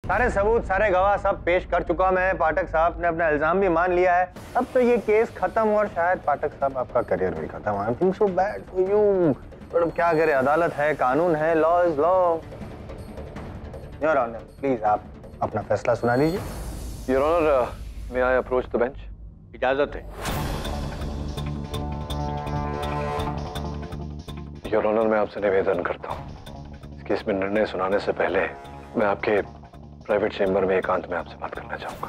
सारे सबूत, सारे गवाह सब पेश कर चुका मैं। पाठक साहब ने अपना इल्जाम भी मान लिया है। अब तो ये केस खत्म और शायद पाठक साहब आपका करियर भी खत्म। I think so bad for you. पर क्या करे, अदालत है, कानून है, law is law. Your honour, please आप अपना फैसला सुना दीजिए। Your honour, may I approach the bench? इजाजत है। योर ऑनर, मैं आपसे निवेदन करता हूँ, इस केस में निर्णय सुनाने से पहले मैं आपके प्राइवेट चेंबर में एकांत में आपसे बात करना चाहूंगा।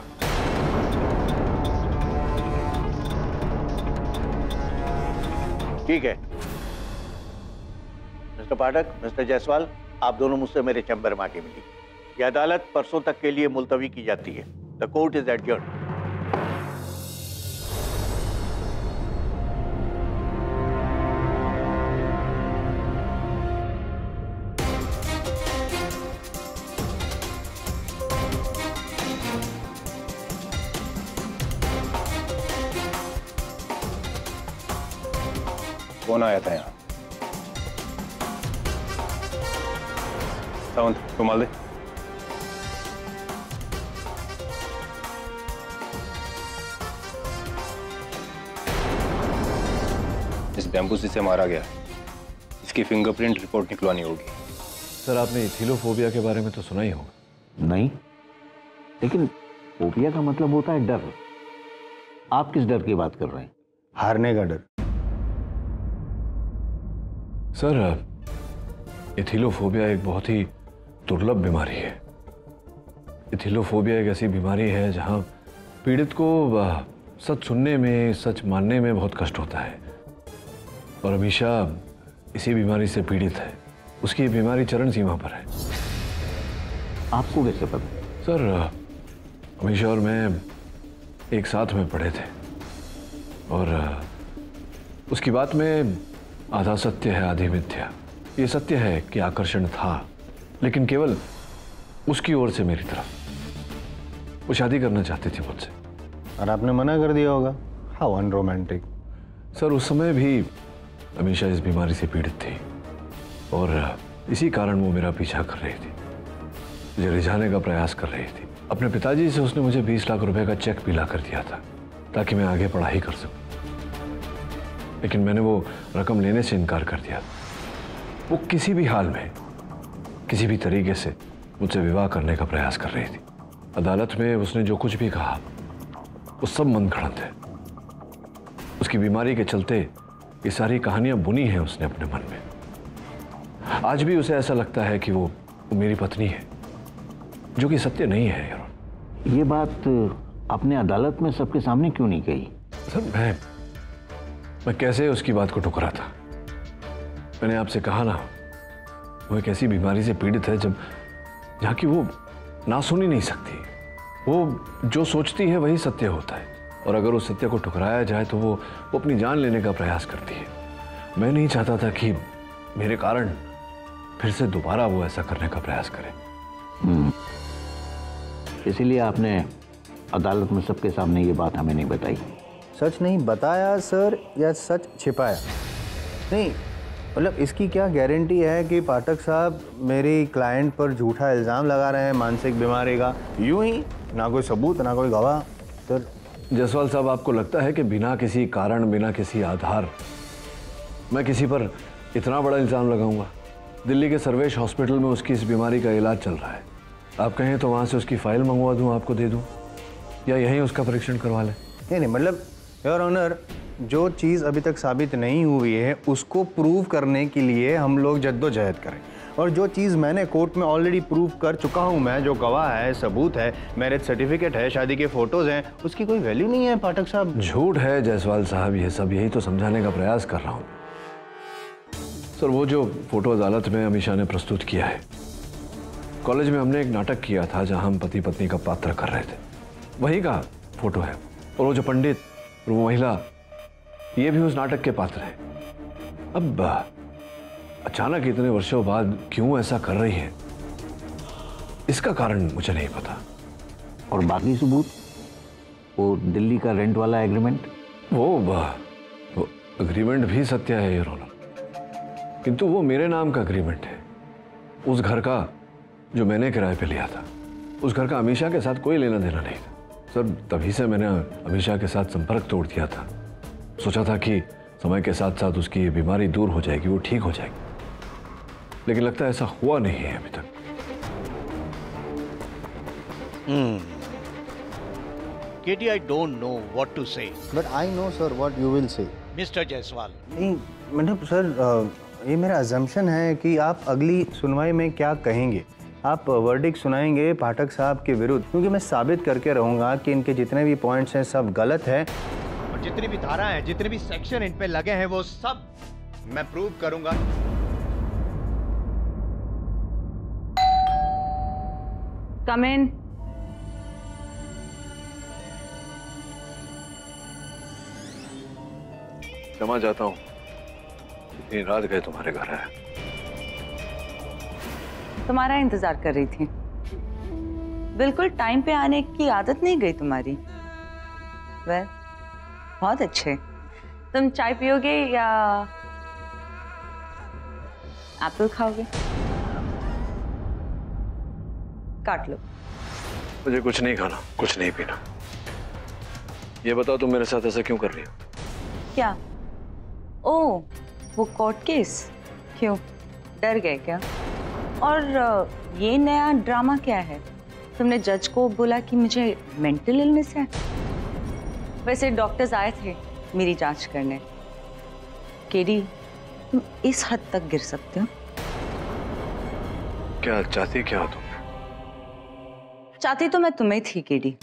ठीक है मिस्टर पाठक, मिस्टर जायसवाल, आप दोनों मुझसे मेरे चैम्बर में आके मिलिए। यह अदालत परसों तक के लिए मुलतवी की जाती है। The court is adjourned. कौन आया था यहाँ? सावंत, रुमाल दे। इस बैम्बू से मारा गया, इसकी फिंगरप्रिंट रिपोर्ट निकलवानी होगी। सर, आपने इथिलोफोबिया के बारे में तो सुना ही होगा। नहीं, लेकिन फोबिया का मतलब होता है डर। आप किस डर की बात कर रहे हैं? हारने का डर। सर, इथिलोफोबिया एक बहुत ही दुर्लभ बीमारी है। इथिलोफोबिया एक ऐसी बीमारी है जहां पीड़ित को सच सुनने में, सच मानने में बहुत कष्ट होता है। और अमीशा इसी बीमारी से पीड़ित है। उसकी बीमारी चरण सीमा पर है। आपको कैसे पता? सर, अमीशा और मैं एक साथ में पढ़े थे और उसकी बात में आधा सत्य है, आधी मिथ्या। ये सत्य है कि आकर्षण था, लेकिन केवल उसकी ओर से मेरी तरफ। वो शादी करना चाहती थी मुझसे। और आपने मना कर दिया होगा। How unromantic. सर, उस समय भी अमीशा इस बीमारी से पीड़ित थी और इसी कारण वो मेरा पीछा कर रही थी, मुझे रिझाने का प्रयास कर रही थी। अपने पिताजी से उसने मुझे 20 लाख रुपए का चेक भी ला कर दिया था ताकि मैं आगे पढ़ाई कर सकूं, लेकिन मैंने वो रकम लेने से इनकार कर दिया। वो किसी भी हाल में, किसी भी तरीके से मुझसे विवाह करने का प्रयास कर रही थी। अदालत में उसने जो कुछ भी कहा वो सब मनगढ़ंत है। उसकी बीमारी के चलते ये सारी कहानियां बुनी हैं उसने अपने मन में। आज भी उसे ऐसा लगता है कि वो मेरी पत्नी है, जो कि सत्य नहीं है यार। ये बात आपने अदालत में सबके सामने क्यों नहीं कही? सर, मैं कैसे उसकी बात को ठुकरा था। मैंने आपसे कहा ना, वो एक ऐसी बीमारी से पीड़ित है जहाँ की वो ना सुन ही नहीं सकती। वो जो सोचती है वही सत्य होता है, और अगर उस सत्य को ठुकराया जाए तो वो अपनी जान लेने का प्रयास करती है। मैं नहीं चाहता था कि मेरे कारण फिर से दोबारा वो ऐसा करने का प्रयास करे। इसीलिए आपने अदालत में सबके सामने ये बात हमें नहीं बताई। सच नहीं बताया सर, या सच छिपाया? नहीं, मतलब इसकी क्या गारंटी है कि पाठक साहब मेरी क्लाइंट पर झूठा इल्ज़ाम लगा रहे हैं मानसिक बीमारी का? यूं ही, ना कोई सबूत, ना कोई गवाह। सर जायसवाल साहब, आपको लगता है कि बिना किसी कारण, बिना किसी आधार मैं किसी पर इतना बड़ा इल्ज़ाम लगाऊंगा? दिल्ली के सर्वेश हॉस्पिटल में उसकी इस बीमारी का इलाज चल रहा है। आप कहें तो वहाँ से उसकी फाइल मंगवा दूँ, आपको दे दूँ, या यहीं उसका परीक्षण करवा लें? नहीं, मतलब योर ऑनर, जो चीज़ अभी तक साबित नहीं हुई है उसको प्रूव करने के लिए हम लोग जद्दोजहद करें, और जो चीज़ मैंने कोर्ट में ऑलरेडी प्रूव कर चुका हूं मैं, जो गवाह है, सबूत है, मैरिज सर्टिफिकेट है, शादी के फोटोज हैं, उसकी कोई वैल्यू नहीं है पाठक साहब। झूठ है जायसवाल साहब, ये सब यही तो समझाने का प्रयास कर रहा हूँ। सर, वो जो फोटो अदालत में अमीशा ने प्रस्तुत किया है, कॉलेज में हमने एक नाटक किया था जहाँ हम पति पत्नी का पात्र कर रहे थे, वही का फोटो है। और वो जो पंडित और वो महिला, ये भी उस नाटक के पात्र हैं। अब अचानक इतने वर्षों बाद क्यों ऐसा कर रही है, इसका कारण मुझे नहीं पता। और बाकी सबूत, वो दिल्ली का रेंट वाला एग्रीमेंट? वो एग्रीमेंट भी सत्य है योर ऑनर, किंतु वो मेरे नाम का एग्रीमेंट है, उस घर का जो मैंने किराए पे लिया था। उस घर का अमीशा के साथ कोई लेना देना नहीं था सर। तभी से मैंने अमीशा के साथ संपर्क तोड़ दिया था। सोचा था कि समय के साथ साथ उसकी बीमारी दूर हो जाएगी, वो ठीक हो जाएगी, लेकिन लगता है ऐसा हुआ नहीं है अभी तक। Katie, I don't know what to say. But I know, sir, what you will say. Mr. Jaiswal. नहीं मतलब सर, ये मेरा अजम्पशन है कि आप अगली सुनवाई में क्या कहेंगे। आप वर्डिक्ट सुनाएंगे पाठक साहब के विरुद्ध, क्योंकि मैं साबित करके रहूँगा कि इनके जितने भी पॉइंट्स हैं सब गलत है, और जितनी भी धारा है, जितने भी सेक्शन इन पे लगे हैं, वो सब मैं प्रूव करूंगा। Come in. क्षमा चाहता हूँ, इतनी रात गए तुम्हारे घर आया। तुम्हारा इंतजार कर रही थी। बिल्कुल टाइम पे आने की आदत नहीं गई तुम्हारी। वेल, बहुत अच्छे। तुम चाय पियोगे या एप्पल खाओगे? काट लो। मुझे कुछ नहीं खाना, कुछ नहीं पीना। ये बताओ तुम मेरे साथ ऐसा क्यों कर रही हो? क्या? ओह, वो कोर्ट केस। क्यों, डर गए क्या? और ये नया ड्रामा क्या है? तुमने जज को बोला कि मुझे मेंटल इलनेस है। वैसे डॉक्टर्स आए थे मेरी जांच करने। केडी, तुम इस हद तक गिर सकते हो? क्या चाहती क्या हो तुम? चाहती तो मैं तुम्हें थी केडी,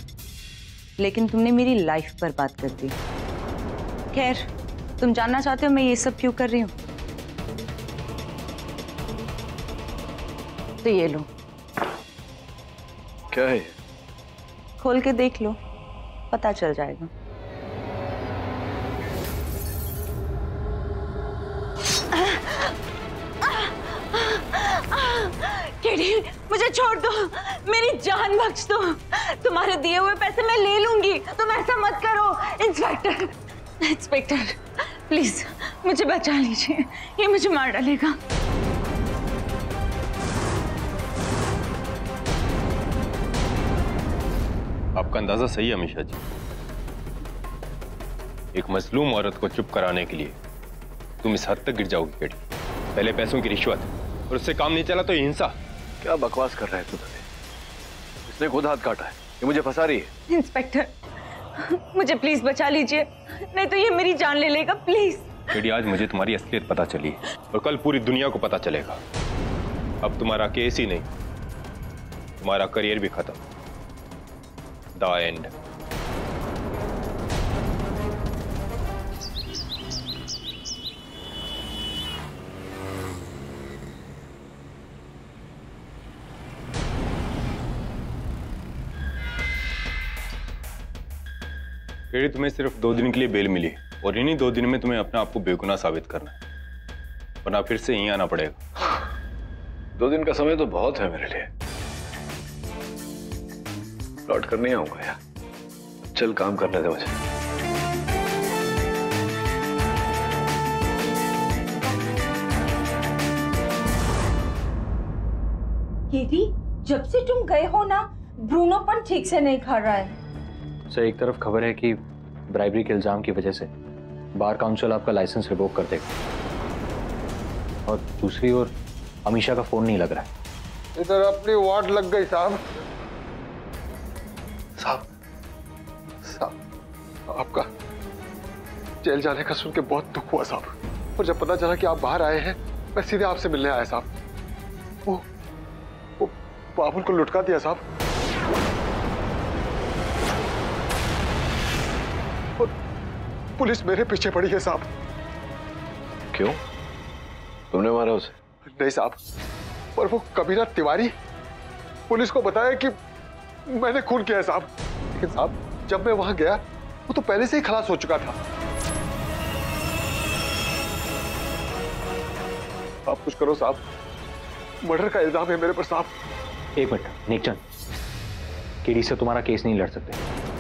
लेकिन तुमने मेरी लाइफ बर्बाद कर दी। खैर, तुम जानना चाहते हो मैं ये सब क्यों कर रही हूँ? तो ये लो। क्या है ये? खोल के देख लो, पता चल जाएगा। केडी, मुझे छोड़ दो, मेरी जान बख्श दो। तुम्हारे दिए हुए पैसे मैं ले लूंगी, तुम ऐसा मत करो। इंस्पेक्टर, इंस्पेक्टर, प्लीज मुझे बचा लीजिए, ये मुझे मार डालेगा। आपका अंदाजा सही है अमीशा जी। एक मजलूम औरत को चुप कराने के लिए तुम इस हद तक गिर जाओगी केडी। पहले पैसों की रिश्वत, और उससे काम नहीं चला तो ये हिंसा। क्या बकवास कर रहा है तू? इसने खुद हाथ काटा है, ये मुझे फंसा रही है। इंस्पेक्टर, मुझे प्लीज बचा लीजिए, नहीं तो ये मेरी जान ले लेगा। प्लीज केडी, आज मुझे तुम्हारी असलियत पता चली और कल पूरी दुनिया को पता चलेगा। अब तुम्हारा केस ही नहीं, तुम्हारा करियर भी खत्म। The end. केडी, तुम्हें सिर्फ 2 दिन के लिए बेल मिली और इन्हीं 2 दिन में तुम्हें अपने आप को बेगुनाह साबित करना है, वरना फिर से यहीं आना पड़ेगा। 2 दिन का समय तो बहुत है मेरे लिए। लौट कर नहीं आऊंगा यार, चल काम करने दे मुझे। केडी, जब से तुम गए हो ना, ब्रूनो पण ठीक से नहीं खा रहा है। सर, एक तरफ खबर है कि ब्राइबरी के इल्जाम की वजह से बार काउंसिल आपका लाइसेंस रिवोक कर देगा, और दूसरी ओर अमीशा का फोन नहीं लग रहा है। इधर अपनी वाट लग गई साहब। साहब, आपका जेल जाने का सुन के बहुत दुख हुआ साहब, और जब पता चला कि आप बाहर आए हैं, मैं सीधे आपसे मिलने आया साहब। वो बाबुल को लुटका दिया साहब, और पुलिस मेरे पीछे पड़ी है साहब। क्यों? तुमने मारा उसे? नहीं साहब, पर वो कबीरा तिवारी पुलिस को बताया कि मैंने खून किया है साहब। लेकिन साहब, जब मैं वहां गया, वो तो पहले से ही खलास हो चुका था। आप कुछ करो साहब, मर्डर का इल्जाम है मेरे पर साहब। एक मिनट नेकचंद, केडी से तुम्हारा केस नहीं लड़ सकते,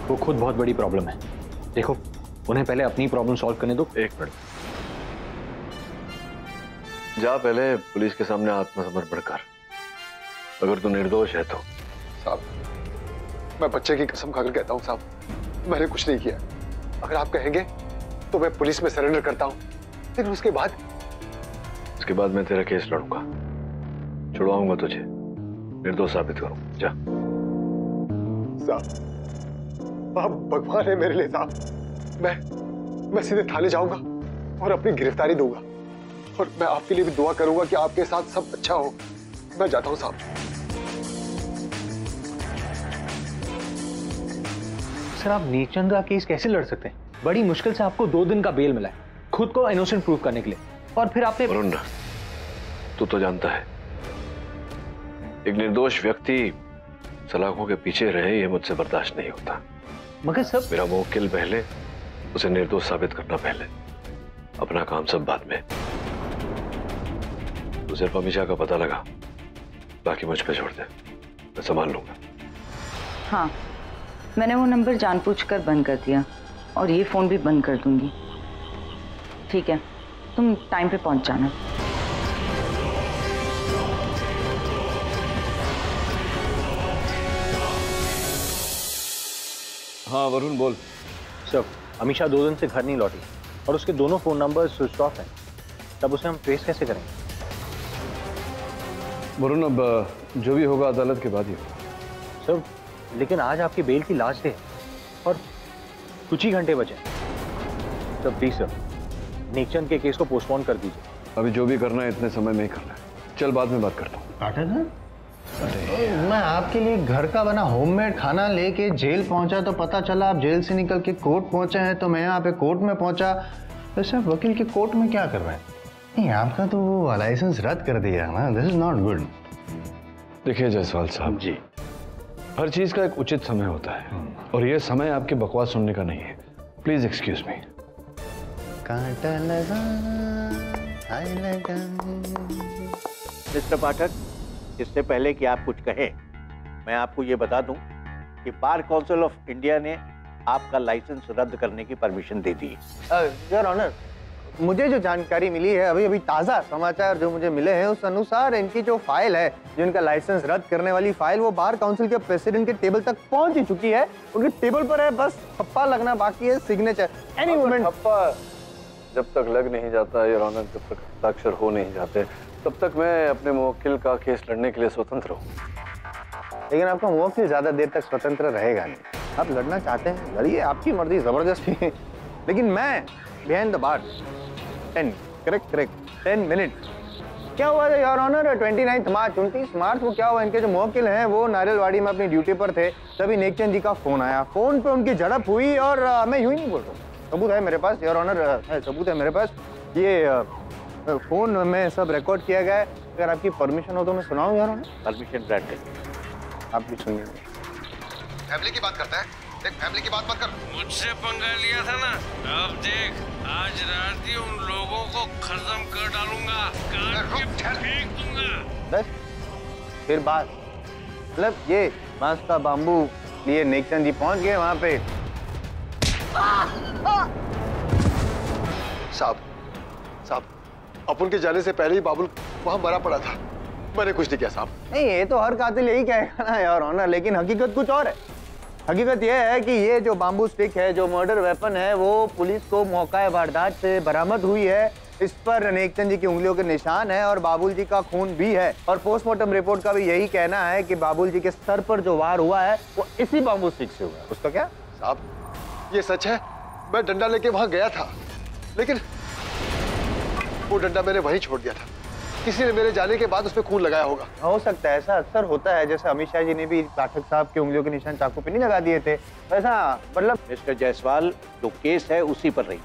वो खुद बहुत बड़ी प्रॉब्लम है। देखो, उन्हें पहले अपनी प्रॉब्लम सॉल्व करने दो। 1 मिनट, जा पहले पुलिस के सामने आत्मसमर्पण कर। अगर तू निर्दोष है तो। साहब, मैं बच्चे की कसम खाकर कहता हूँ साहब, मैंने कुछ नहीं किया। अगर आप कहेंगे तो मैं पुलिस में सरेंडर करता हूँ, लेकिन उसके बाद मैं तेरा केस लड़ूंगा, छुड़वाऊंगा तुझे, निर्दोष साबित करूंगा। जा। साहब आप भगवान है मेरे लिए साहब। मैं सीधे थाने जाऊंगा और अपनी गिरफ्तारी दूंगा, और मैं आपके लिए भी दुआ करूंगा कि आपके साथ सब अच्छा हो। मैं जाता हूं साहब। सर आप नेकचंद का केस कैसे लड़ सकते हैं? बड़ी मुश्किल से आपको 2 दिन का बेल मिला है, खुद को इनोसेंट प्रूव करने के लिए, और फिर आपने। वरुण, तू तो जानता है एक निर्दोष व्यक्ति सलाखों के पीछे रहे, ये मुझसे बर्दाश्त नहीं होता। मगर सब मेरा मुवक्किल पहले, उसे निर्दोष साबित करना पहले, अपना काम सब बाद में। तू सिर्फ अमीशा का पता लगा, बाकी मुझ पे छोड़ दे, मैं संभाल लूंगा। हाँ, मैंने वो नंबर जानबूझकर बंद कर दिया और ये फोन भी बंद कर दूंगी। ठीक है, तुम टाइम पे पहुंच जाना। हाँ वरुण बोल। सर अमीशा 2 दिन से घर नहीं लौटी और उसके दोनों फोन नंबर स्विच ऑफ हैं। तब उसे हम ट्रेस कैसे करेंगे? वरुण, अब जो भी होगा अदालत के बाद ही होगा। सर लेकिन आज आपकी बेल की लास्ट डे है और कुछ ही घंटे बचे। सर प्लीज सर, नेकचंद के केस को पोस्टपोन कर दीजिए। अभी जो भी करना है इतने समय में ही करना है। चल बाद में बात करता हूँ। पाठक सर, मैं आपके लिए घर का बना होममेड खाना लेके जेल पहुंचा तो पता चला आप जेल से निकल के कोर्ट पहुंचे हैं, तो मैं यहाँ पे कोर्ट में पहुंचा। वैसे वकील के कोर्ट में क्या कर रहे हैं? नहीं, आपका तो वो लाइसेंस रद्द कर दिया ना, दिस इज नॉट गुड। देखिए जायसवाल साहब जी, हर चीज का एक उचित समय होता है और ये समय आपकी बकवास सुनने का नहीं है। Please excuse me. कांटा लगा, हाय लगा। मिस्टर पाठक, इससे पहले कि आप कुछ कहें, मैं आपको ये बता दूं कि बार काउंसिल ऑफ इंडिया ने आपका लाइसेंस रद्द करने की परमिशन दे दी है। योर ऑनर, मुझे जो जानकारी मिली है, अभी अभी ताज़ा समाचार जो मुझे मिले हैं, उस अनुसार इनकी जो फाइल है, जो इनका लाइसेंस रद्द करने वाली फाइल, वो बार काउंसिल के प्रेसिडेंट के टेबल तक पहुंच ही चुकी है। उनके टेबल पर है, बस ठप्पा लगना बाकी है, सिग्नेचर एनी मोमेंट। ठप्पा जब तक लग नहीं जाता योर ऑनर, जब तक हस्ताक्षर हो नहीं जाते, तब तक मैं अपने मुवक्किल का केस लड़ने के लिए स्वतंत्र हूँ। लेकिन आपका मुवक्किल ज्यादा देर तक स्वतंत्र रहेगा नहीं। आप लड़ना चाहते हैं, लड़िए, आपकी मर्जी, जबरदस्ती। लेकिन मैं बिहाइंड द बार 10 मिनट। क्या हुआ था योर ऑनर? 29 मार्च को क्या हुआ, इनके जो मुवक्किल हैं वो नारियलवाड़ी में अपनी ड्यूटी पर थे, तभी नेकचंद जी का फोन आया। फोन पे उनकी झड़प हुई और मैं यूं ही नहीं बोल रहा हूँ, सबूत है मेरे पास योर ऑनर, सबूत है मेरे पास। ये फोन में सब रिकॉर्ड किया गया है। अगर आपकी परमिशन हो तो मैं सुनाऊं योर ऑनर? Permission granted. आप भी सुनिए। फैमिली की बात करता है, देख फैमिली की बात मत कर। मुझसे पंगा लिया था ना, अब देख आज रात ही उन लोगों को खत्म कर डालूंगा, काट के फेंक दूंगा। बस फिर बात, मतलब ये बांस का बाम्बू लिए नेकचंद जी पहुंच गए वहां पे। साहब अपन के जाने से पहले ही बाबुल वहां मरा पड़ा था, मैंने कुछ नहीं किया साहब। नहीं, ये तो हर कातिल यही कहेगा ना यार ऑनर, लेकिन हकीकत कुछ और है। हकीकत यह है कि ये जो बाम्बू स्टिक है, जो मर्डर वेपन है, वो पुलिस को मौका वारदात से बरामद हुई है। इस पर नेकचंद जी की उंगलियों के निशान है और बाबुल जी का खून भी है, और पोस्टमार्टम रिपोर्ट का भी यही कहना है कि बाबुल जी के सर पर जो वार हुआ है वो इसी बाम्बू स्टिक से हुआ है। उसका क्या साहब ये सच है, मैं डंडा लेके वहां गया था, लेकिन वो डंडा मैंने वहीं छोड़ दिया था। किसी ने मेरे जाने के बाद उसमें खून लगाया होगा। हो सकता है, ऐसा अक्सर होता है, जैसे अमित शाह जी ने भी पाठक साहब के उंगलियों के निशान चाकू पे नहीं लगा दिए थे, वैसा मतलब। मिस्टर जायसवाल, जो केस है उसी पर रही,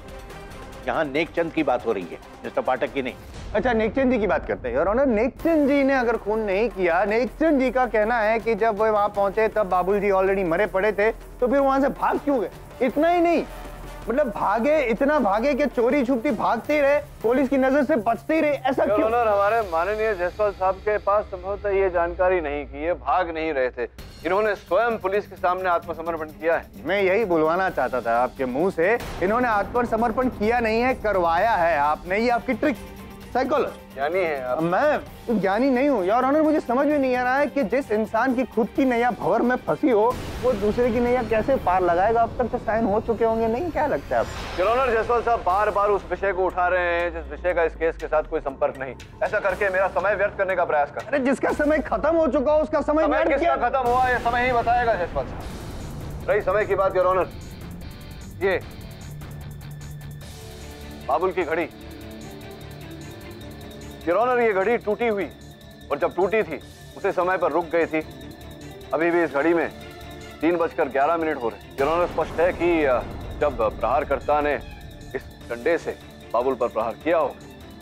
यहाँ नेकचंद की बात हो रही है, मिस्टर पाठक की नहीं। अच्छा, नेकचंद जी की बात करते हैं योर ऑनर। नेकचंद जी ने अगर खून नहीं किया, नेकचंद जी का कहना है कि जब वो वहां पहुंचे तब बाबुल जी ऑलरेडी मरे पड़े थे, तो फिर वहां से भाग क्यों गए? इतना ही नहीं, मतलब भागे, इतना भागे कि चोरी छुपती भागते रहे, पुलिस की नजर से बचते ही रहे, ऐसा क्यों? हमारे माननीय जायसवाल साहब के पास संभवतः ये जानकारी नहीं कि ये भाग नहीं रहे थे, इन्होंने स्वयं पुलिस के सामने आत्मसमर्पण किया है। मैं यही बुलवाना चाहता था आपके मुंह से, इन्होंने आत्मसमर्पण किया नहीं है, करवाया है आपने। ये आपकी ट्रिक, साइकोलॉजी। ज्ञानी है आप। मैं ज्ञानी नहीं हूँ योर ऑनर। मुझे समझ में नहीं आ रहा है कि जिस इंसान की खुद की नैया भंवर में फंसी हो, वो दूसरे की नैया कैसे पार लगाएगा? अब तक तो साइन हो चुके होंगे, नहीं? क्या लगता है आपको? योर ऑनर, जायसवाल साहब बार बार उस विषय को उठा रहे हैं जिस विषय का इस केस के साथ कोई संपर्क नहीं। ऐसा करके मेरा समय व्यर्थ करने का प्रयास कर। अरे जिसका समय खत्म हो चुका उसका समय किसका खत्म हुआ ये समय ही बताएगा जायसवाल साहब। रही समय की बात योर ऑनर, ये बाबुल की घड़ी, योर ऑनर ये घड़ी टूटी हुई और जब टूटी थी उसे समय पर रुक गई थी। अभी भी इस घड़ी में 3:11 हो रहे। योर ऑनर, स्पष्ट है कि जब प्रहारकर्ता ने इस डंडे से बाबुल पर प्रहार किया हो,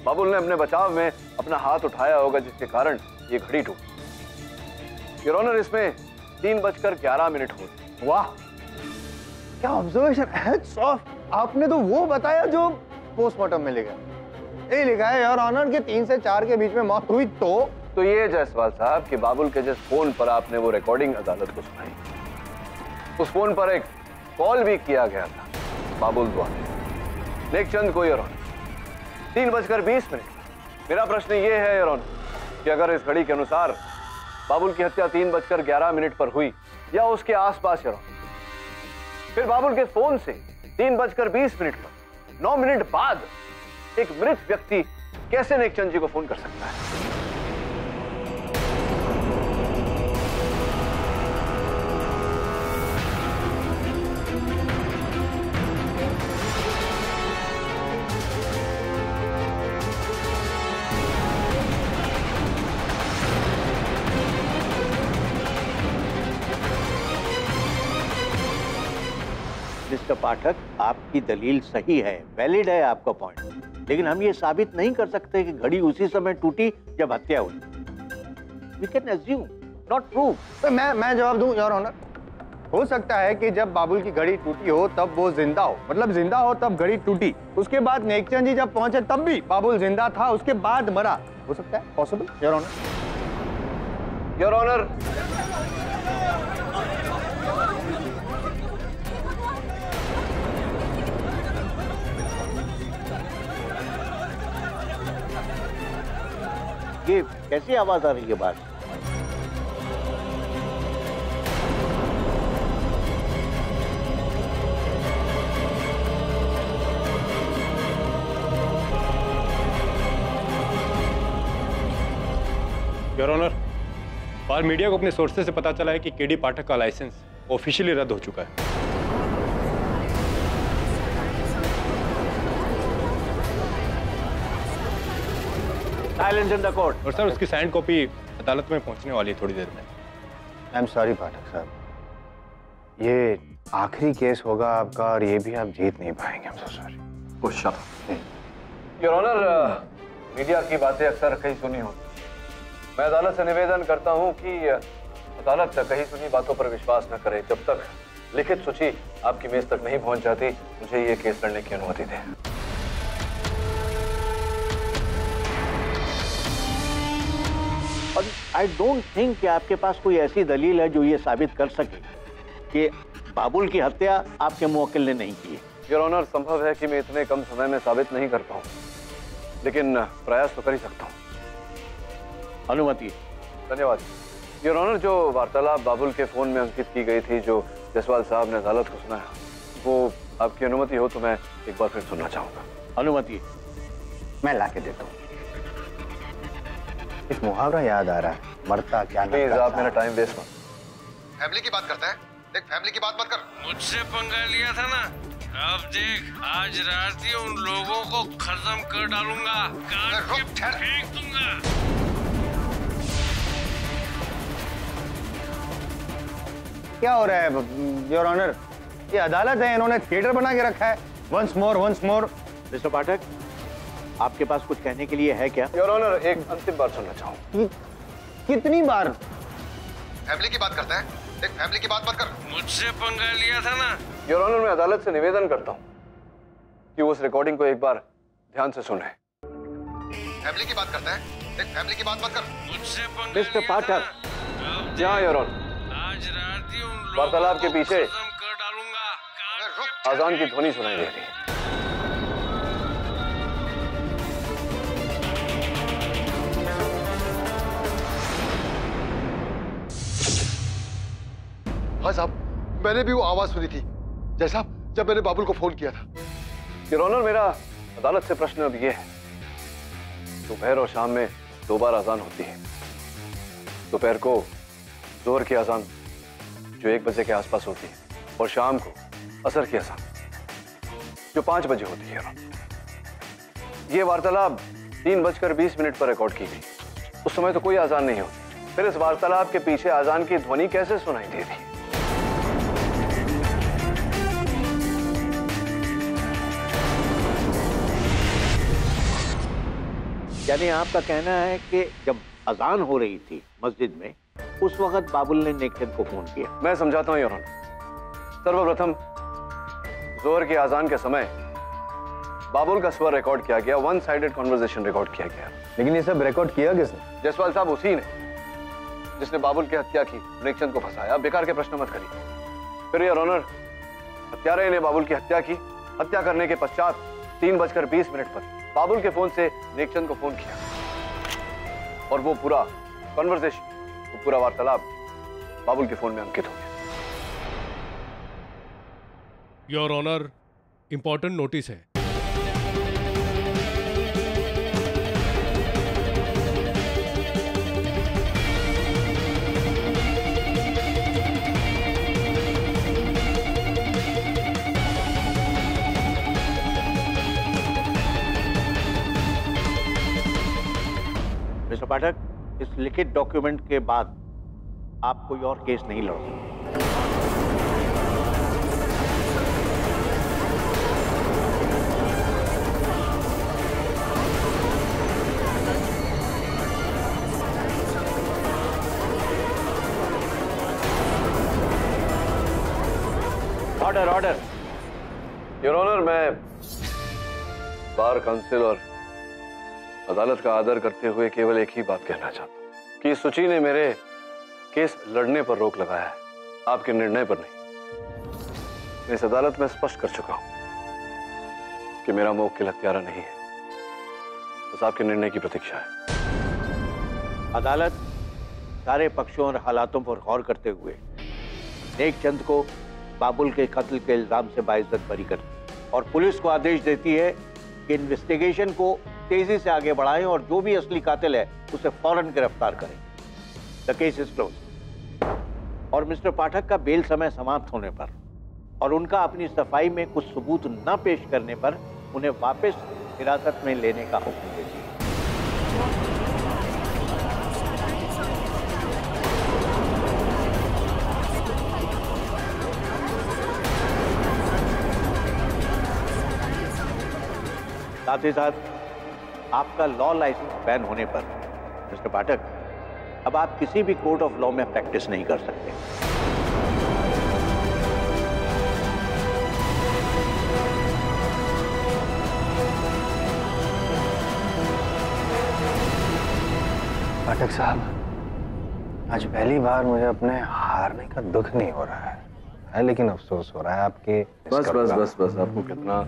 बाबुल ने अपने बचाव में अपना हाथ उठाया होगा जिसके कारण ये घड़ी टूटी। योर ऑनर, इसमें 3:11 हो रहे। वाह, क्या ऑब्जर्वेशन, हैट्स ऑफ। आपने तो वो बताया जो पोस्टमार्टम में लिखा, ये लिखा है योर ऑनर के 3 से 4 के बीच में मौत हुई। तो ये जायसवाल साहब कि बाबुल के जिस फोन पर आपने वो रिकॉर्डिंग अदालत को सुनाई, उस फोन पर एक कॉल भी किया गया था बाबुल द्वारा नेकचंद को। Your honour, 3:20। मेरा प्रश्न ये है योर ऑनर कि अगर इस घड़ी के अनुसार बाबुल की हत्या 3:11 पर हुई या उसके आसपास योर ऑनर, फिर बाबुल के फोन से 3:20 पर 9 मिनट बाद एक मृत व्यक्ति कैसे नेकचंद जी को फोन कर सकता है? मिस्टर पाठक, आपकी दलील सही है, वैलिड है आपका पॉइंट, लेकिन हम ये साबित नहीं कर सकते कि घड़ी उसी समय टूटी जब हत्या हुई। We can assume, not prove। तो मैं जवाब दूं योर ऑनर। हो सकता है कि जब बाबुल की घड़ी टूटी हो तब वो जिंदा हो, मतलब जिंदा हो तब घड़ी टूटी, उसके बाद नेकचंद जी जब पहुंचे तब भी बाबुल जिंदा था, उसके बाद मरा। हो सकता है, possible your honour. Your honour, ये कैसी आवाज आ रही है बाहर? योर ऑनर, बाहर मीडिया को अपने सोर्सेज से पता चला है कि केडी पाठक का लाइसेंस ऑफिशियली रद्द हो चुका है। Silent in the court. और सर, उसकी साइन कॉपी अदालत में पहुंचने वाली है थोड़ी देर में। आई एम सॉरी पाठक साहब, ये आखिरी केस होगा आपका और ये भी आप जीत नहीं पाएंगे। I am so sorry. Your honour, media की बातें अक्सर कहीं सुनी होती, मैं अदालत से निवेदन करता हूं कि अदालत कहीं सुनी बातों पर विश्वास न करे। जब तक लिखित सूची आपकी मेज तक नहीं पहुंच जाती, मुझे ये केस लड़ने की अनुमति दें। और आई डोंट थिंक कि आपके पास कोई ऐसी दलील है जो ये साबित कर सके कि बाबुल की हत्या आपके मुवक्किल ने नहीं की है। योर ऑनर, संभव है कि मैं इतने कम समय में साबित नहीं कर पाऊं, लेकिन प्रयास तो कर ही सकता हूं। अनुमति। धन्यवाद योर ऑनर। जो वार्तालाप बाबुल के फोन में अंकित की गई थी, जो जायसवाल साहब ने अदालत को सुनाया, वो आपकी अनुमति हो तो मैं एक बार फिर सुनना चाहूंगा। अनुमति। मैं ला के देता हूँ। एक मुहावरा याद आ रहा है, मरता क्या प्लीज आप मेरा टाइम वेस्ट मत। फैमिली की बात करता है, देख फैमिली की बात मत कर। मुझसे पंगा लिया था ना, अब देख आज रात ही उन लोगों को खत्म कर डालूंगा, काट के फेंक दूंगा। क्या हो रहा है योर ऑनर? ये अदालत है, इन्होंने थिएटर बना के रखा है। Once more once more. Mister Pathak, आपके पास कुछ कहने के लिए है क्या? योर ऑनर, एक अंतिम बार सुनना चाहूँ। कितनी बार? फैमिली की बात करता है, देख फैमिली की बात मत कर। मुझसे पंगा लिया था ना। योर ऑनर, मैं अदालत से निवेदन करता हूँ कि उस रिकॉर्डिंग को एक बार ध्यान से सुने। फैमिली की बात करता है, देख फैमिली की बात मत कर। मुझसे पंगा मिस्टर पाठक, जहाँ योर ऑनर, आज रात ही उन वार्तालाप के पीछे खत्म कर डालूंगा। आजान की ध्वनि सुनाई दे रही है। हाँ साहब, मैंने भी वो आवाज सुनी थी जैसा जब मैंने बाबुल को फोन किया था। योर ऑनर, मेरा अदालत से प्रश्न अब ये है, दोपहर और शाम में 2 बार अजान होती है। दोपहर को जोहर की अजान जो 1 बजे के आसपास होती है, और शाम को असर की अजान जो 5 बजे होती है। ये वार्तालाप 3:20 पर रिकॉर्ड की गई। उस समय तो कोई अजान नहीं होती, फिर इस वार्तालाप के पीछे अजान की ध्वनि कैसे सुनाई दे रही है? यानी आपका कहना है कि जब अजान हो रही थी मस्जिद में, उस वक्त बाबुल ने नेकचंद को फोन किया। मैं समझाता हूं योर ऑनर। सर्वप्रथम जोहर की अजान के समय बाबुल का स्वर रिकॉर्ड किया गया, 1 साइडेड कॉन्वर्सेशन रिकॉर्ड किया गया। लेकिन ये सब रिकॉर्ड किया किसने? जयसवाल साहब उसी ने जिसने बाबुल की हत्या की, नेकचंद को फंसाया। बेकार के प्रश्न मत करिए। फिर योर ऑनर, हत्यारे ने बाबुल की हत्या की। हत्या करने के पश्चात 3:20 पर बाबुल के फोन से नेकचंद को फोन किया, और वो पूरा कॉन्वर्सेशन, वो पूरा वार्तालाप बाबुल के फोन में अंकित हो गया। योर ऑनर, इंपॉर्टेंट नोटिस है। मिस्टर पाठक, इस लिखित डॉक्यूमेंट के बाद आप कोई और केस नहीं लड़ सकते। Order order. योर ऑनर, मैं बार काउंसिल और अदालत का आदर करते हुए केवल एक ही बात कहना चाहता हूं कि सुची ने मेरे केस लड़ने पर रोक लगाया है, आपके निर्णय पर नहीं। मैं इस अदालत में स्पष्ट कर चुका हूं कि मेरा मुवक्किल हत्यारा नहीं है, बस आपके निर्णय की प्रतीक्षा है। अदालत सारे पक्षों और हालातों पर गौर करते हुए नेकचंद को बाबुल के कत्ल के इल्जाम से बाइज्जत बरी करती और पुलिस को आदेश देती है कि इन्वेस्टिगेशन को तेजी से आगे बढ़ाएं और जो भी असली कातिल है उसे फौरन गिरफ्तार करें। The case is close. और मिस्टर पाठक का बेल समय समाप्त होने पर और उनका अपनी सफाई में कुछ सबूत न पेश करने पर उन्हें वापस हिरासत में लेने का हुक्म देती है। साथ ही साथ आपका लॉ लाइसेंस बैन होने पर मिस्टर पाठक, अब आप किसी भी कोर्ट ऑफ लॉ में प्रैक्टिस नहीं कर सकते। पाठक साहब, आज पहली बार मुझे अपने हारने का दुख नहीं हो रहा है, लेकिन अफसोस हो रहा है आपके। बस बस बस बस, आपको कितना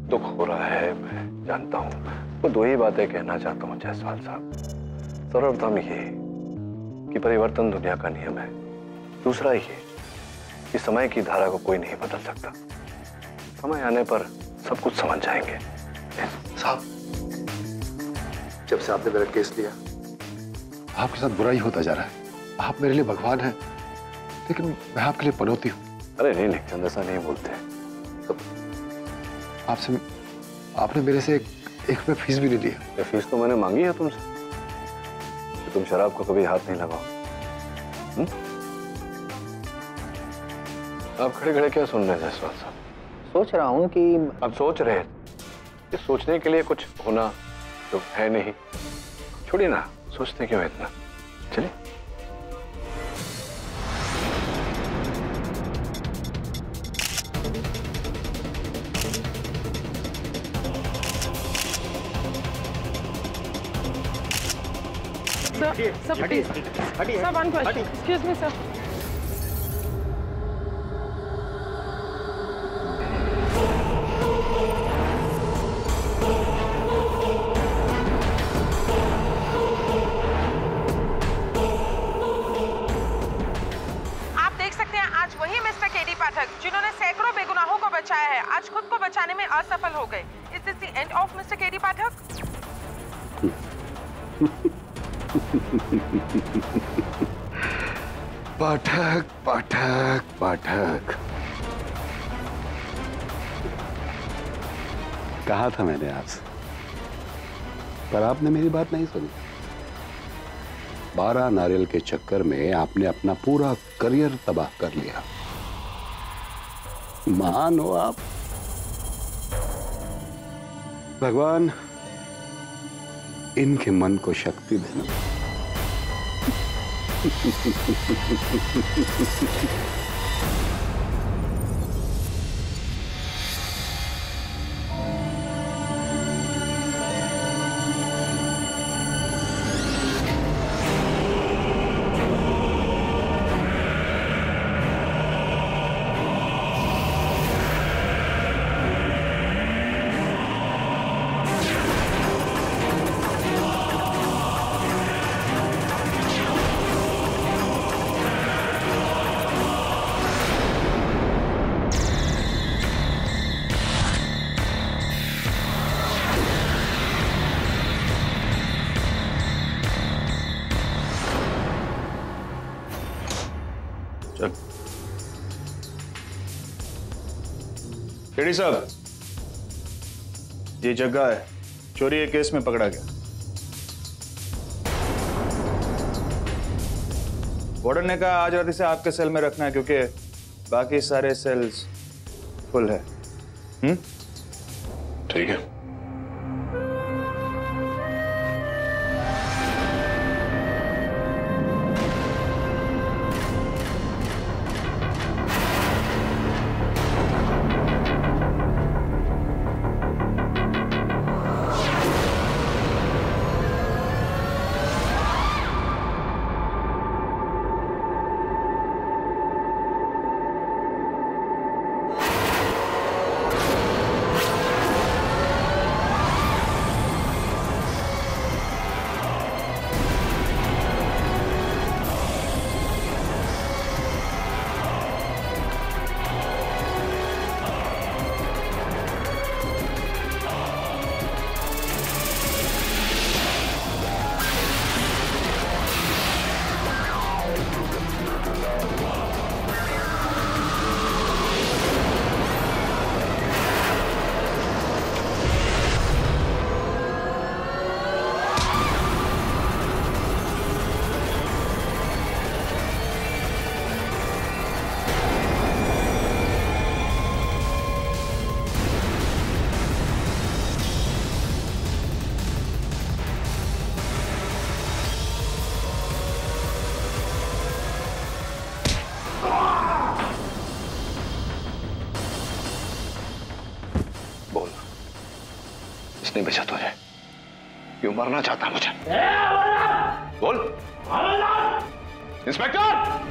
दुख हो रहा है मैं जानता हूं। तो 2 ही बातें कहना चाहता हूं जायसवाल साहब। सर्वप्रथम ये कि परिवर्तन दुनिया का नियम है। दूसरा ये कि समय की धारा को कोई नहीं बदल सकता। समय आने पर सब कुछ समझ जाएंगे। साहब, जब से आपने मेरा केस लिया आपके साथ बुरा ही होता जा रहा है। आप मेरे लिए भगवान हैं, लेकिन मैं आपके लिए पनौती हूँ। अरे नहीं नेकचंद, ऐसा नहीं बोलते। तो आपसे आपने मेरे से 1 रुपया फीस भी नहीं लिया। फीस तो मैंने मांगी है तुमसे कि तुम शराब को कभी हाथ नहीं लगाओ। आप खड़े खड़े क्या सुन रहे हैं जायसवाल साहब? सोच रहा हूँ कि आप सोच रहे हैं कि सोचने के लिए कुछ होना तो है नहीं। छोड़िए ना, सोचते क्यों इतना। चलिए। Sir, please. Sir, one question. Excuse me, sir. आप देख सकते हैं आज वही मिस्टर पाठक, जिन्होंने सैकड़ों बेगुनाहों को बचाया है, आज खुद को बचाने में असफल हो गए। Is this the end of mister KD Pathak? Pathak Pathak Pathak, कहा था मैंने आपसे, पर आपने मेरी बात नहीं सुनी। 12 नारियल के चक्कर में आपने अपना पूरा करियर तबाह कर लिया। महान हो आप। भगवान इनके मन को शक्ति देना। केडी साहब, ये जगह है, चोरी के केस में पकड़ा गया। वार्डन ने कहा आज रात इसे आपके सेल में रखना है क्योंकि बाकी सारे सेल्स फुल है। ठीक है। नहीं बचा तुझे, क्यों मरना चाहता मुझे? बोल। इंस्पेक्टर!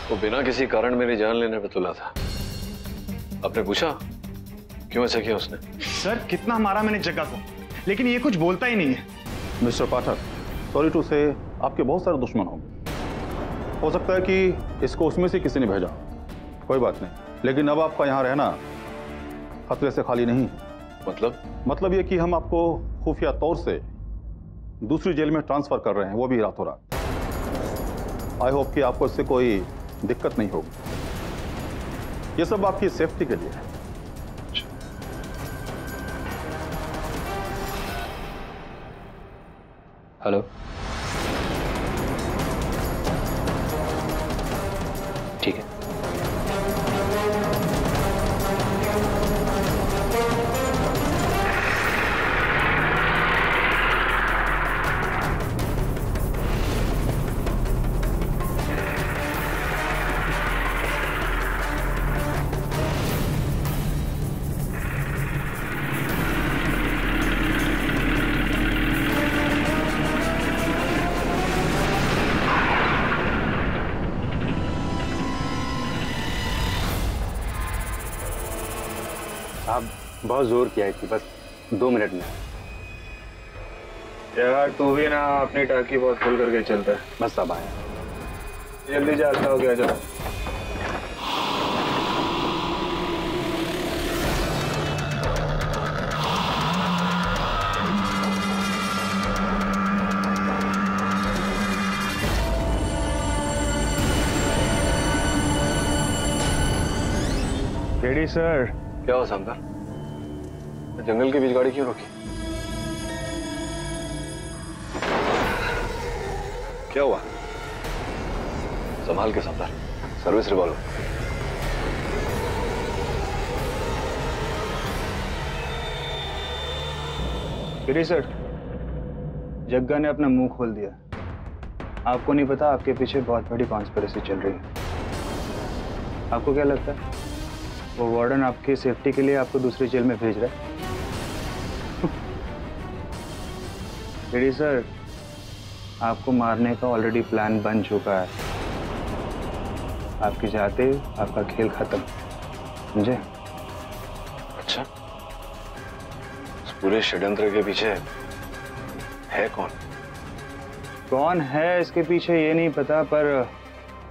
वो बिना किसी कारण मेरी जान लेने पे तुला था। आपने पूछा क्यों ऐसा किया उसने? सर कितना मारा मैंने जग्गा को, लेकिन ये कुछ बोलता ही नहीं है। मिस्टर पाठक, सॉरी टू से आपके बहुत सारे दुश्मन होंगे। हो सकता है कि इसको उसमें से किसी ने भेजा, कोई बात नहीं, लेकिन अब आपका यहाँ रहना खतरे से खाली नहीं। मतलब ये कि हम आपको खुफिया तौर से दूसरी जेल में ट्रांसफर कर रहे हैं, वो भी रातों रात। आई होप कि आपको इससे कोई दिक्कत नहीं होगी। ये सब आपकी सेफ्टी के लिए है। हेलो, ठीक है। साहब बहुत जोर किया थी, बस 2 मिनट में। यार तू भी ना अपनी टाकी बहुत फुल करके चलता है। बस सब आया, जल्दी जाता हो गया जरा। KD sir. क्या हुआ समदर? जंगल के बीच गाड़ी क्यों रोकी? क्या हुआ? संभाल के Samaddar, service revolver. KD sir, जग्गा ने अपना मुंह खोल दिया। आपको नहीं पता, आपके पीछे बहुत बड़ी कॉन्स्पिरेसी चल रही है। आपको क्या लगता है वो वार्डन आपकी सेफ्टी के लिए आपको दूसरी जेल में भेज रहा है? केडी सर, आपको मारने का ऑलरेडी प्लान बन चुका है। आपके जाते आपका खेल खत्म, समझे? अच्छा, इस पूरे षड्यंत्र के पीछे है कौन? कौन है इसके पीछे ये नहीं पता, पर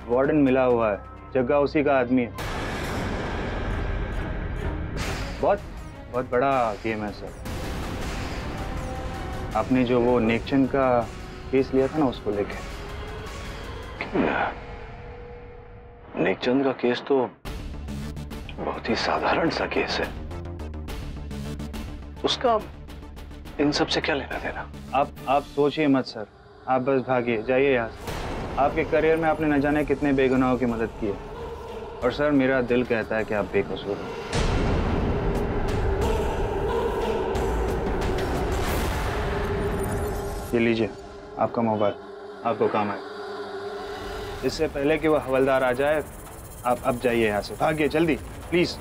वार्डन मिला हुआ है। जग्गा उसी का आदमी है। बहुत बड़ा गेम है सर। आपने जो वो नेकचंद का केस लिया था ना, उसको लेके। नेकचंद का केस तो बहुत ही साधारण सा केस है, उसका इन सब से क्या लेना देना? आप सोचिए मत सर, आप बस भागिए, जाइए यहाँ से। आपके करियर में आपने न जाने कितने बेगुनाहों की मदद की है, और सर मेरा दिल कहता है कि आप बेकसूर हैं। ये लीजिए आपका मोबाइल, आपको काम आए। इससे पहले कि वो हवलदार आ जाए, आप अब जाइए यहाँ से, भागिए जल्दी please.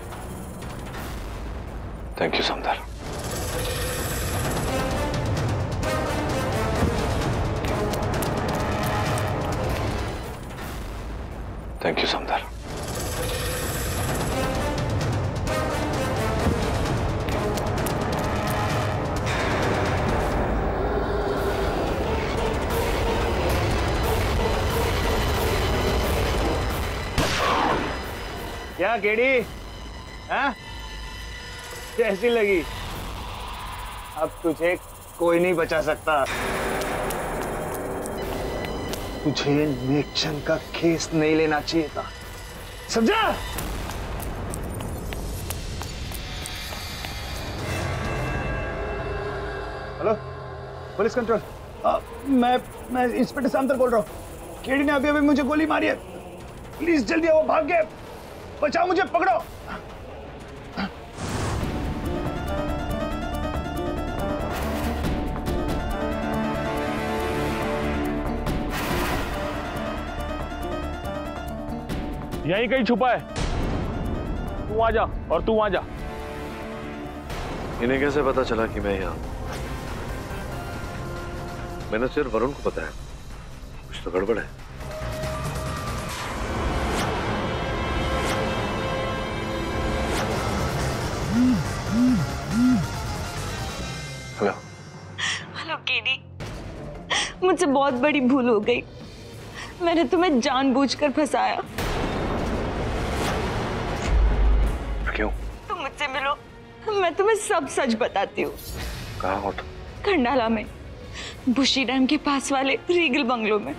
Thank you Samdar. Thank you Samdar. क्या केडी, हाँ? कैसी लगी? अब तुझे कोई नहीं बचा सकता। तुझे नेकचंद का केस नहीं लेना चाहिए था, समझा? हेलो पुलिस कंट्रोल, मैं इंस्पेक्टर सामंतर बोल रहा हूँ। केडी ने अभी मुझे गोली मारी है, प्लीज जल्दी आओ, भाग गए, बचाओ मुझे, पकड़ो। यहीं कहीं छुपा है, तू आ जा और तू वहां जा। इन्हें कैसे पता चला कि मैं यहाँ? मैंने सिर्फ वरुण को बताया, कुछ तो गड़बड़ है। हेलो हेलो केडी, मुझसे बहुत बड़ी भूल हो गई। मैंने तुम्हें जानबूझकर फंसाया। क्यों? तुम मुझसे मिलो, मैं तुम्हें सब सच बताती हूँ। कहाँ हो तुम? खंडाला में, बुशी डैम के पास वाले रीगल बंगलो में।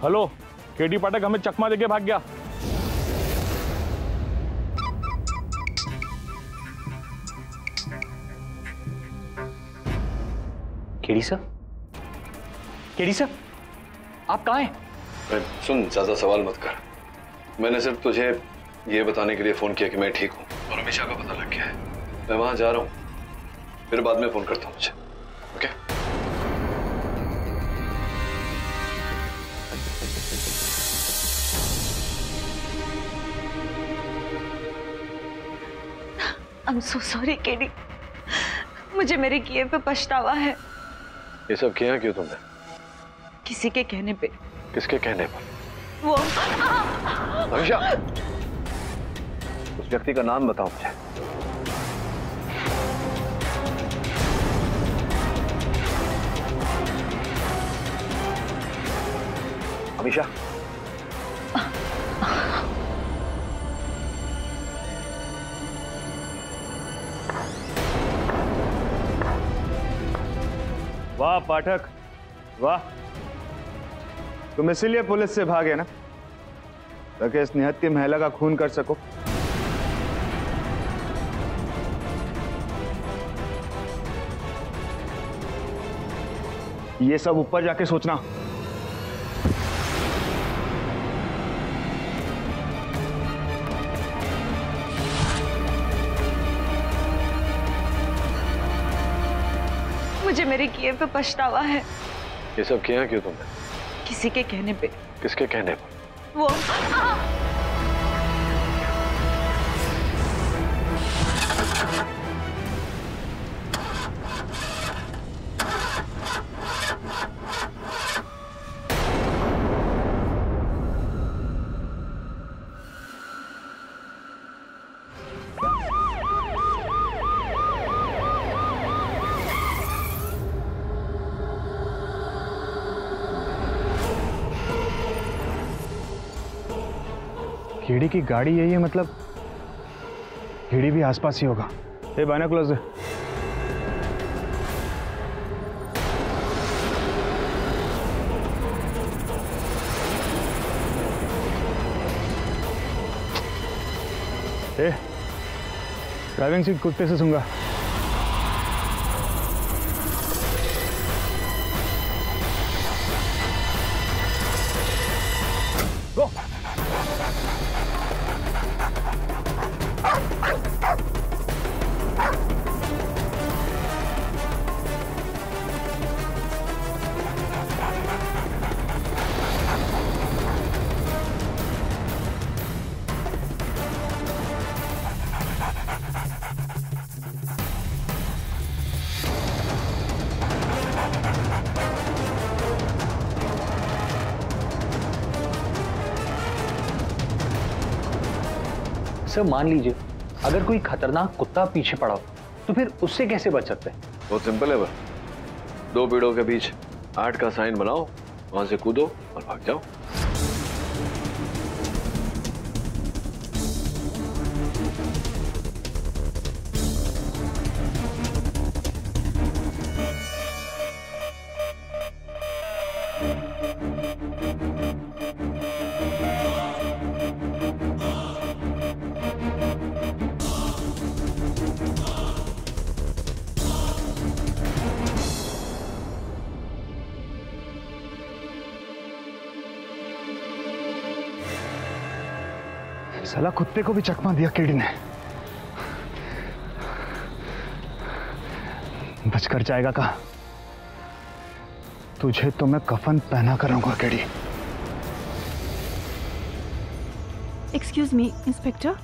हेलो, केडी पाठक हमें चकमा देके भाग गया। केडी सर, केडी सर, आप कहाँ हैं? सुन, ज्यादा सवाल मत कर। मैंने सिर्फ तुझे ये बताने के लिए फोन किया कि मैं ठीक हूँ और अमीशा का पता लग गया है। मैं वहां जा रहा हूँ, फिर बाद में फोन करता हूँ मुझे। Okay? I'm so sorry, KD. मुझे मेरे किए पे पछतावा है। ये सब किया क्यों तुमने? किसी के कहने पे। किसके कहने पर? वो अमीशा, उस व्यक्ति का नाम बताओ मुझे। अमीशा, वाह पाठक, वाह। तुम इसीलिए पुलिस से भागे ना, ताकि इस निहत्थी महिला का खून कर सको। ये सब ऊपर जाके सोचना। मुझे मेरे किए पे पछतावा है। ये सब किया क्यों तुमने? किसी के कहने पे। किसके कहने पर? वो केडी की गाड़ी यही है, मतलब केडी भी आसपास ही होगा। ए बाइनोकुलर्स दे। ड्राइविंग सीट कुत्ते से सूंगा। गो। सर मान लीजिए अगर कोई खतरनाक कुत्ता पीछे पड़ा हो तो फिर उससे कैसे बच सकते हैं? बहुत सिंपल है बस, दो पेड़ों के बीच 8 का साइन बनाओ, वहां से कूदो और भाग जाओ। साला कुत्ते को भी चकमा दिया केडी ने। बचकर जाएगा कहा? तुझे तो मैं कफन पहना कर रहूंगा केडी। एक्सक्यूज मी इंस्पेक्टर,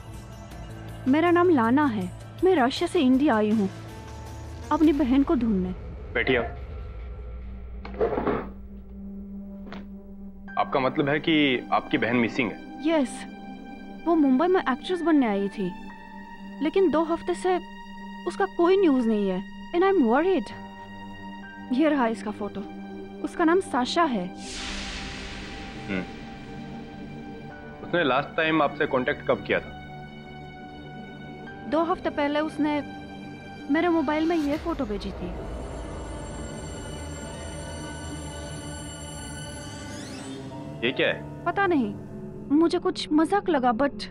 मेरा नाम लाना है। मैं रशिया से इंडिया आई हूँ अपनी बहन को ढूंढने। बैठिए। आपका मतलब है कि आपकी बहन मिसिंग है? यस, वो मुंबई में एक्ट्रेस बनने आई थी, लेकिन 2 हफ्ते से उसका कोई न्यूज नहीं है एंड आई एम वरीड। ये रहा इसका फोटो। उसका नाम साशा है। उसने लास्ट टाइम आपसे कांटेक्ट कब किया था? 2 हफ्ते पहले उसने मेरे मोबाइल में ये फोटो भेजी थी। ये क्या है? पता नहीं, मुझे कुछ मजाक लगा बट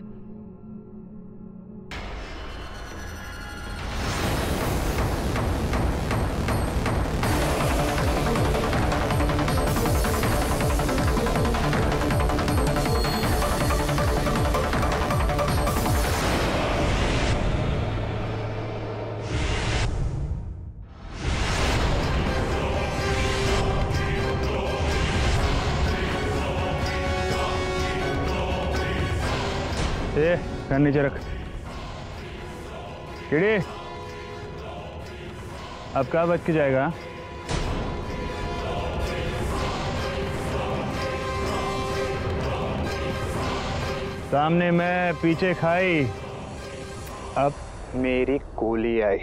पैर नीचे रख। किड़ी, अब क्या बच के जाएगा? सामने मैं, पीछे खाई, अब मेरी गोली आई।